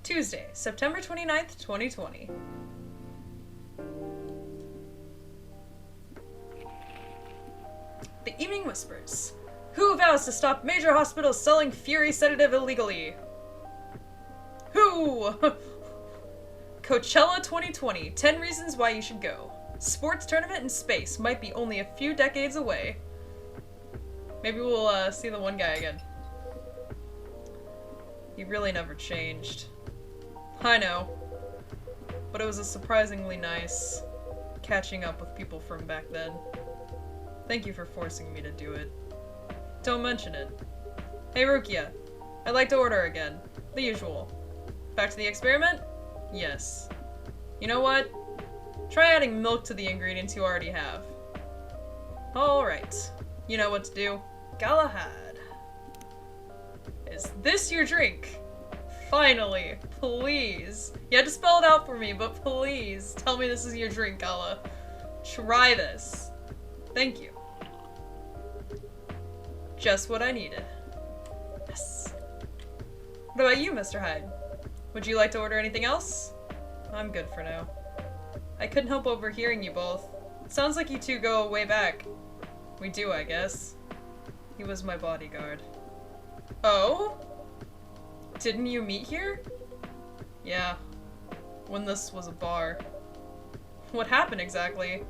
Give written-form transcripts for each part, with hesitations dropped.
Tuesday, September 29th, 2020. The Evening Whispers. Who vows to stop major hospitals selling Fury sedative illegally? Who? Coachella 2020. 10 reasons why you should go. Sports tournament in space might be only a few decades away. Maybe we'll see the one guy again. He really never changed. I know. But it was a surprisingly nice catching up with people from back then. Thank you for forcing me to do it. Don't mention it. Hey Ruekia, I'd like to order again. The usual. Back to the experiment? Yes. You know what? Try adding milk to the ingredients you already have. Alright. You know what to do. Galahad. Is this your drink? Finally. Please. You had to spell it out for me, but please tell me this is your drink, Gala. Try this. Thank you. Just what I needed. Yes. What about you, Mr. Hyde? Would you like to order anything else? I'm good for now. I couldn't help overhearing you both. It sounds like you two go way back. We do, I guess. He was my bodyguard. Oh? Didn't you meet here? Yeah. When this was a bar. What happened exactly?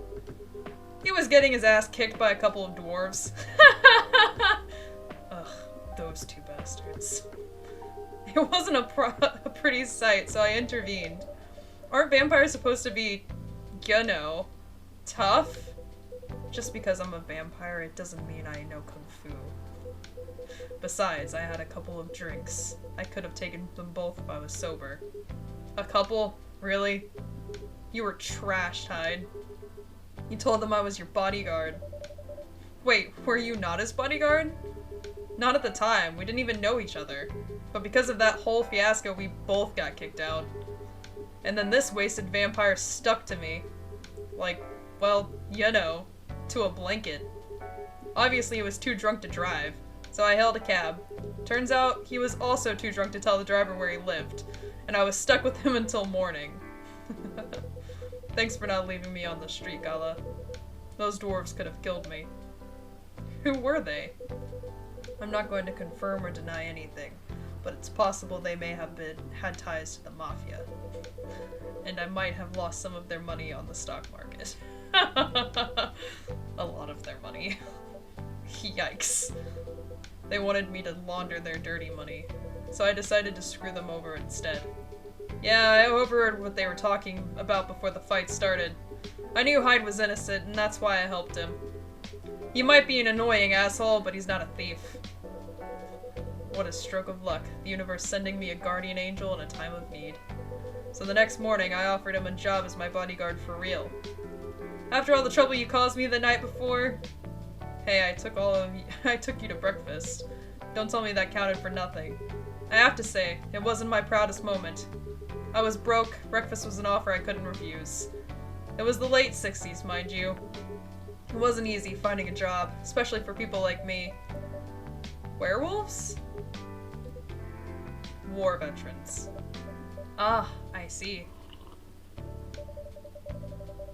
He was getting his ass kicked by a couple of dwarves. Ugh, those two bastards. It wasn't a pretty sight, so I intervened. Aren't vampires supposed to be, you know, tough? Just because I'm a vampire, it doesn't mean I know Kung Fu. Besides, I had a couple of drinks. I could have taken them both if I was sober. A couple? Really? You were trashed, Hyde. You told them I was your bodyguard. Wait, were you not his bodyguard? Not at the time. We didn't even know each other. But because of that whole fiasco, we both got kicked out. And then this wasted vampire stuck to me. Like, well, you know, to a blanket. Obviously, he was too drunk to drive, so I hailed a cab. Turns out, he was also too drunk to tell the driver where he lived, and I was stuck with him until morning. Thanks for not leaving me on the street, Gala. Those dwarves could have killed me. Who were they? I'm not going to confirm or deny anything, but it's possible they may have had ties to the Mafia. And I might have lost some of their money on the stock market. A lot of their money. Yikes. They wanted me to launder their dirty money, so I decided to screw them over instead. Yeah, I overheard what they were talking about before the fight started. I knew Hyde was innocent, and that's why I helped him. He might be an annoying asshole, but he's not a thief. What a stroke of luck, the universe sending me a guardian angel in a time of need. So the next morning, I offered him a job as my bodyguard for real. After all the trouble you caused me the night before... Hey, I took you to breakfast. Don't tell me that counted for nothing. I have to say, it wasn't my proudest moment. I was broke, breakfast was an offer I couldn't refuse. It was the late 60s, mind you. It wasn't easy finding a job, especially for people like me. Werewolves? War veterans. Ah, I see.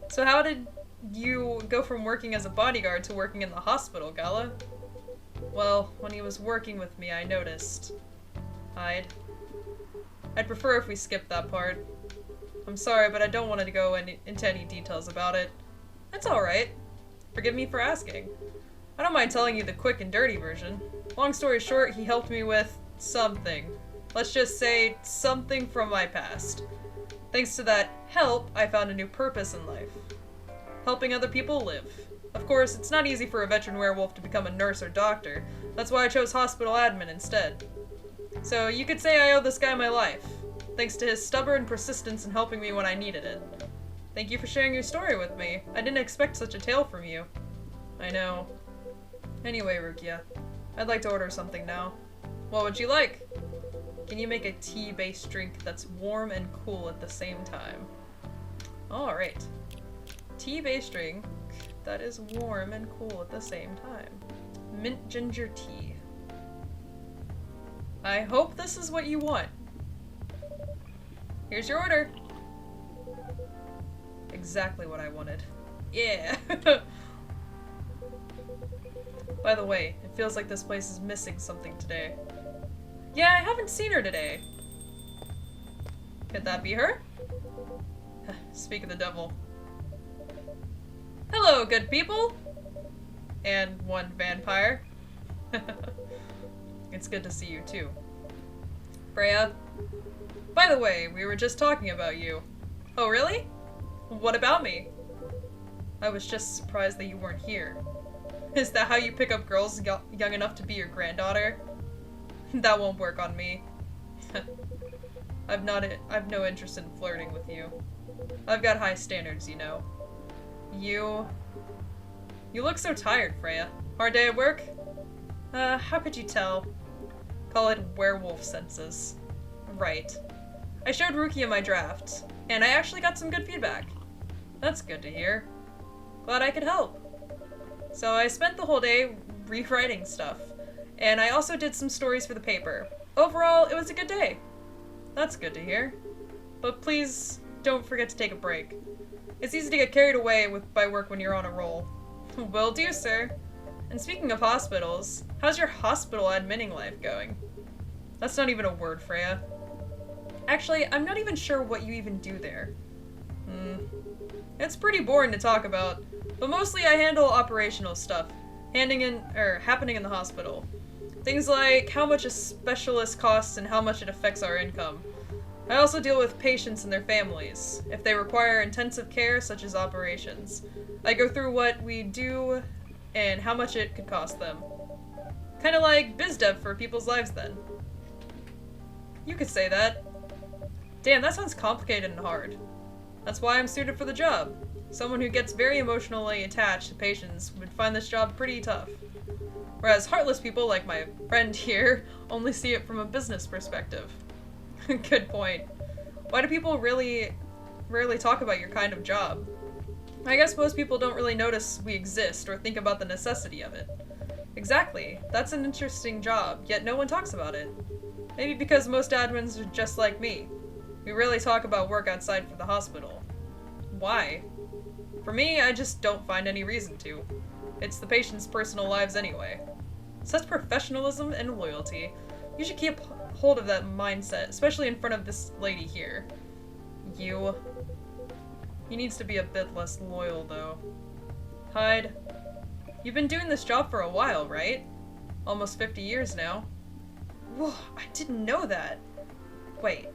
So how did you go from working as a bodyguard to working in the hospital, Gala? Well, when he was working with me, I noticed. Hyde. I'd prefer if we skipped that part. I'm sorry, but I don't want to go into any details about it. That's alright. Forgive me for asking. I don't mind telling you the quick and dirty version. Long story short, he helped me with something. Let's just say something from my past. Thanks to that help, I found a new purpose in life. Helping other people live. Of course, it's not easy for a veteran werewolf to become a nurse or doctor. That's why I chose hospital admin instead. So you could say I owe this guy my life, thanks to his stubborn persistence in helping me when I needed it. Thank you for sharing your story with me. I didn't expect such a tale from you. I know. Anyway, Ruekia, I'd like to order something now. What would you like? Can you make a tea-based drink that's warm and cool at the same time? Alright. Tea-based drink that is warm and cool at the same time. Mint ginger tea. I hope this is what you want. Here's your order. Exactly what I wanted. Yeah. By the way, it feels like this place is missing something today. Yeah, I haven't seen her today. Could that be her? Speak of the devil. Hello, good people! And one vampire. It's good to see you too. Freya. By the way, we were just talking about you. Oh, really? What about me? I was just surprised that you weren't here. Is that how you pick up girls young enough to be your granddaughter? That won't work on me. I've no interest in flirting with you. I've got high standards, you know. You look so tired, Freya. Hard day at work? How could you tell? Call it werewolf senses. Right. I showed Ruekia my draft, and I actually got some good feedback. That's good to hear. Glad I could help. So I spent the whole day rewriting stuff, and I also did some stories for the paper. Overall, it was a good day. That's good to hear. But please, don't forget to take a break. It's easy to get carried away by work when you're on a roll. Will do, sir. And speaking of hospitals, how's your hospital adminning life going? That's not even a word, Freya. Actually, I'm not even sure what you even do there. It's pretty boring to talk about, but mostly I handle operational stuff, happening in the hospital. Things like how much a specialist costs and how much it affects our income. I also deal with patients and their families, if they require intensive care such as operations. I go through what we do and how much it could cost them. Kinda like biz dev for people's lives then. You could say that. Damn, that sounds complicated and hard. That's why I'm suited for the job. Someone who gets very emotionally attached to patients would find this job pretty tough. Whereas heartless people like my friend here only see it from a business perspective. Good point. Why do people rarely talk about your kind of job? I guess most people don't really notice we exist or think about the necessity of it. Exactly. That's an interesting job, yet no one talks about it. Maybe because most admins are just like me. We rarely talk about work outside for the hospital. Why? For me, I just don't find any reason to. It's the patient's personal lives anyway. Such professionalism and loyalty. You should keep hold of that mindset, especially in front of this lady here. He needs to be a bit less loyal, though. Hyde, you've been doing this job for a while, right? Almost 50 years now. Whoa, I didn't know that. Wait,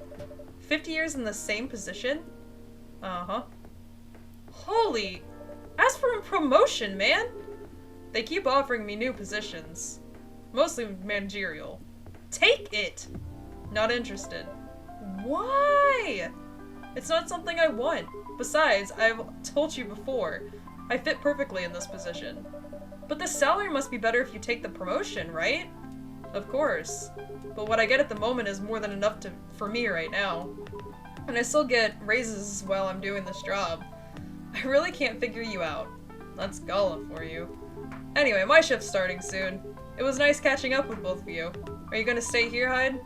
50 years in the same position? Uh-huh. Holy, ask for a promotion, man! They keep offering me new positions. Mostly managerial. Take it! Not interested. Why? It's not something I want. Besides, I've told you before, I fit perfectly in this position. But the salary must be better if you take the promotion, right? Of course. But what I get at the moment is more than enough for me right now. And I still get raises while I'm doing this job. I really can't figure you out. That's Gala for you. Anyway, my shift's starting soon. It was nice catching up with both of you. Are you gonna stay here, Hyde?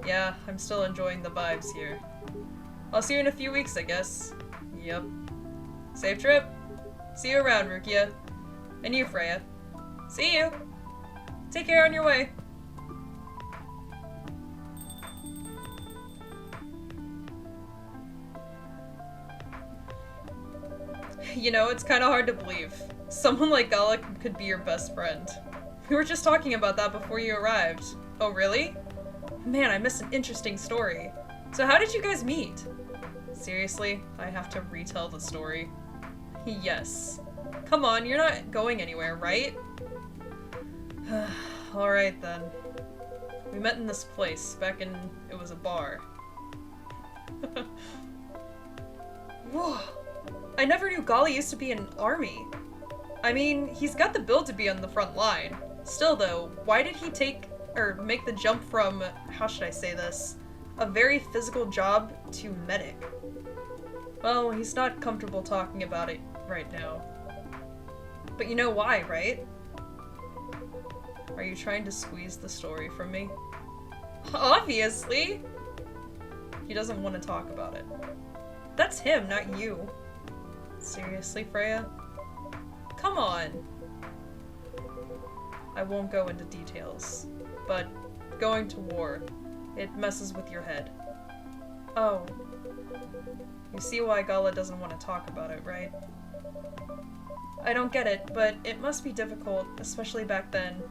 Yeah, I'm still enjoying the vibes here. I'll see you in a few weeks, I guess. Yep. Safe trip. See you around, Ruekia. And you, Freya. See you. Take care on your way. You know, it's kind of hard to believe. Someone like Gala could be your best friend. We were just talking about that before you arrived. Oh, really? Man, I missed an interesting story. So how did you guys meet? Seriously, I have to retell the story. Yes. Come on, you're not going anywhere, right? Alright then. We met in this place, back in... it was a bar. Whoa! I never knew Gala used to be in an army. I mean, he's got the build to be on the front line. Still though, why did he make the jump from, how should I say this, a very physical job to medic? Well, he's not comfortable talking about it right now. But you know why, right? Are you trying to squeeze the story from me? Obviously! He doesn't want to talk about it. That's him, not you. Seriously, Freya? Come on! I won't go into details, but going to war, it messes with your head. Oh. You see why Gala doesn't want to talk about it, right? I don't get it, but it must be difficult, especially back then.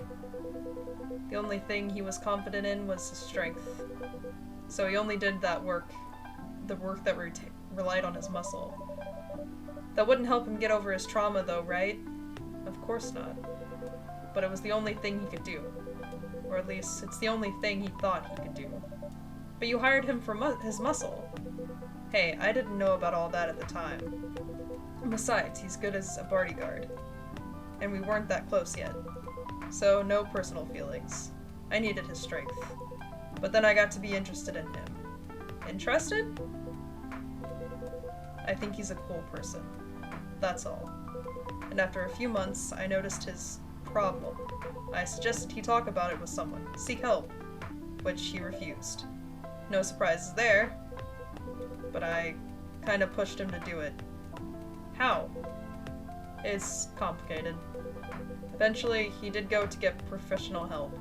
The only thing he was confident in was his strength. So he only did that work, the work that relied on his muscle. That wouldn't help him get over his trauma though, right? Of course not. But it was the only thing he could do. Or at least, it's the only thing he thought he could do. But you hired him for his muscle. Hey, I didn't know about all that at the time. Besides, he's good as a bodyguard. And we weren't that close yet. So, no personal feelings. I needed his strength. But then I got to be interested in him. Interested? I think he's a cool person. That's all. And after a few months, I noticed his problem. I suggested he talk about it with someone, seek help, which he refused. No surprises there, but I kind of pushed him to do it. How? It's complicated. Eventually, he did go to get professional help.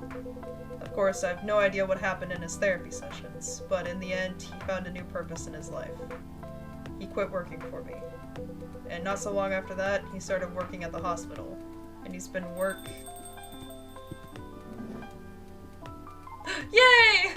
Of course, I have no idea what happened in his therapy sessions, but in the end, he found a new purpose in his life. He quit working for me. And not so long after that, he started working at the hospital. And he's been Yay!